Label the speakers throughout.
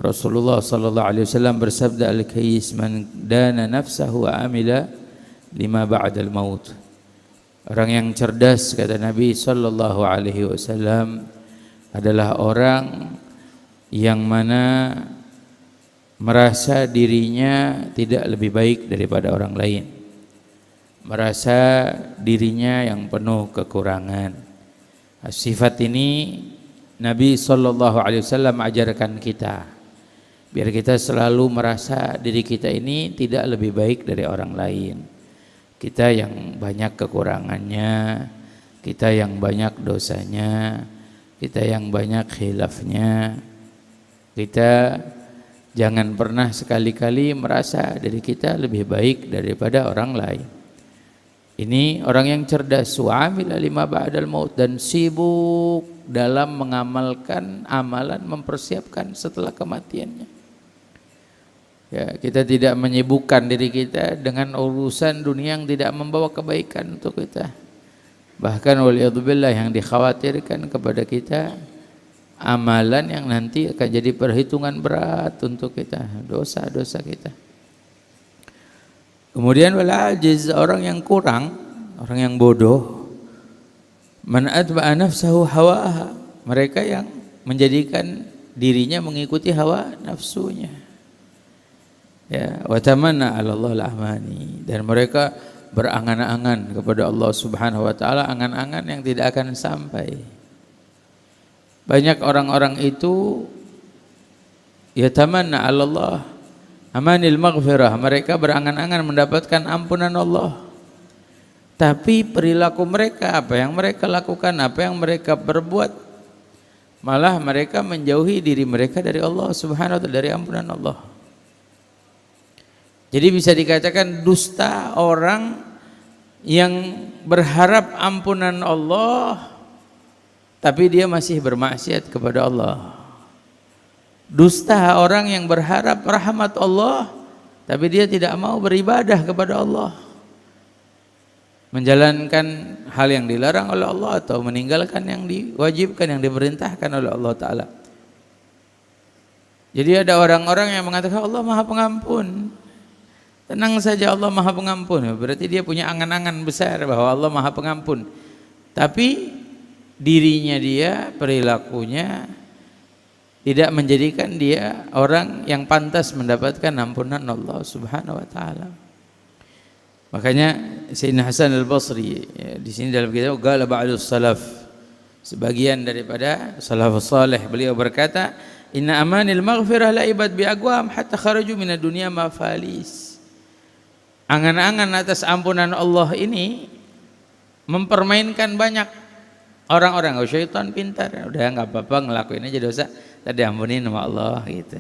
Speaker 1: Rasulullah sallallahu alaihi wasallam bersabda, al-kayyis man dana nafsahu wa amila lima ba'dal maut. Orang yang cerdas, kata Nabi sallallahu alaihi wasallam, adalah orang yang mana merasa dirinya tidak lebih baik daripada orang lain, merasa dirinya yang penuh kekurangan. Sifat ini Nabi sallallahu alaihi wasallam ajarkan kita, biar kita selalu merasa diri kita ini tidak lebih baik dari orang lain. Kita yang banyak kekurangannya, kita yang banyak dosanya, kita yang banyak khilafnya. Kita jangan pernah sekali-kali merasa diri kita lebih baik daripada orang lain. Ini orang yang cerdas, wa'amila lima ba'dal maut, dan sibuk dalam mengamalkan amalan mempersiapkan setelah kematiannya. Ya, kita tidak menyibukkan diri kita dengan urusan dunia yang tidak membawa kebaikan untuk kita. Bahkan waliyadzubillah, yang dikhawatirkan kepada kita amalan yang nanti akan jadi perhitungan berat untuk kita, dosa-dosa kita. Kemudian wal ajiz, orang yang kurang, orang yang bodoh, man atba'a nafsahu hawaha, mereka yang menjadikan dirinya mengikuti hawa nafsunya. Ya, wa tamanna 'ala Allah al-amani, dan mereka berangan-angan kepada Allah Subhanahu wa taala, angan-angan yang tidak akan sampai. Banyak orang-orang itu yatamanna 'ala Allah amanil maghfirah, mereka berangan-angan mendapatkan ampunan Allah. Tapi perilaku mereka, apa yang mereka lakukan, apa yang mereka perbuat, malah mereka menjauhi diri mereka dari Allah Subhanahu wa taala, dari ampunan Allah. Jadi bisa dikatakan dusta orang yang berharap ampunan Allah tapi dia masih bermaksiat kepada Allah. Dusta orang yang berharap rahmat Allah tapi dia tidak mau beribadah kepada Allah, menjalankan hal yang dilarang oleh Allah atau meninggalkan yang diwajibkan, yang diperintahkan oleh Allah Ta'ala. Jadi ada orang-orang yang mengatakan Allah Maha Pengampun, tenang saja Allah Maha Pengampun, berarti dia punya angan-angan besar bahwa Allah Maha Pengampun, tapi dirinya dia, perilakunya tidak menjadikan dia orang yang pantas mendapatkan ampunan Allah Subhanahu wa taala. Makanya Sayyidina Hasan al-Basri, ya, di sini dalam kitab qala ba'dus salaf, sebagian daripada salafus saleh, beliau berkata, inna amanil maghfirah la ibad bi aqwam hatta kharaju minad dunya mafalis. Angan-angan atas ampunan Allah ini mempermainkan banyak orang-orang. Oh, syaitan pintar, udah nggak apa-apa ngelakuin aja dosa, tadi ampunin sama Allah gitu.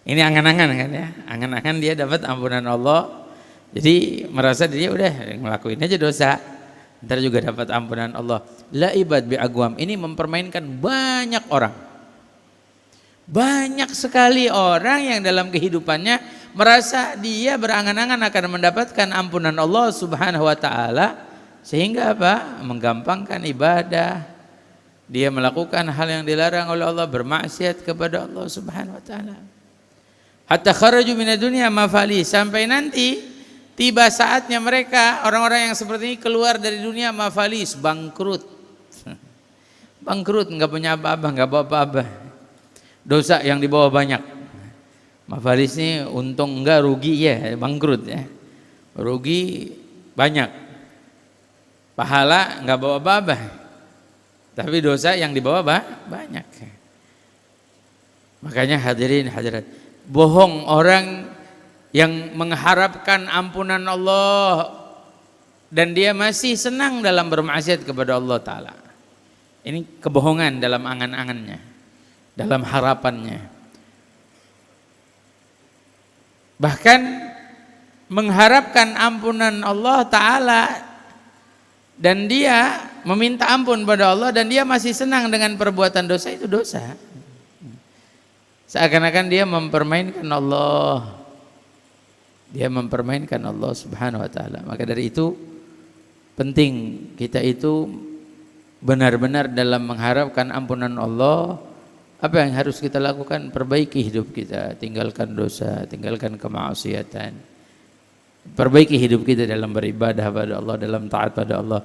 Speaker 1: Ini angan-angan kan ya, angan-angan dia dapat ampunan Allah, jadi merasa dia udah ngelakuin aja dosa, ntar juga dapat ampunan Allah. La ibad bi agwam, ini mempermainkan banyak orang. Banyak sekali orang yang dalam kehidupannya merasa dia berangan-angan akan mendapatkan ampunan Allah Subhanahu wa taala, sehingga apa? Menggampangkan ibadah. Dia melakukan hal yang dilarang oleh Allah, bermaksiat kepada Allah Subhanahu wa taala. Hatta kharaju minad dunya mafali, sampai nanti tiba saatnya mereka, orang-orang yang seperti ini, keluar dari dunia mafalis, bangkrut. Bangkrut, enggak punya apa-apa, enggak bawa apa-apa. Dosa yang dibawa banyak. Mafalis ini untung enggak, rugi ya, bangkrut ya. Rugi banyak. Pahala enggak bawa apa-apa. Tapi dosa yang dibawa banyak. Makanya hadirin hadirat, bohong orang yang mengharapkan ampunan Allah dan dia masih senang dalam bermaksiat kepada Allah Ta'ala. Ini kebohongan dalam angan-angannya, dalam harapannya. Bahkan mengharapkan ampunan Allah Ta'ala dan dia meminta ampun pada Allah dan dia masih senang dengan perbuatan dosa, itu dosa. Seakan-akan dia mempermainkan Allah. Dia mempermainkan Allah Subhanahu wa taala. Maka dari itu penting kita itu benar-benar dalam mengharapkan ampunan Allah Apa yang harus kita lakukan? Perbaiki hidup kita, tinggalkan dosa, tinggalkan kemaksiatan. Perbaiki hidup kita dalam beribadah pada Allah, dalam taat pada Allah.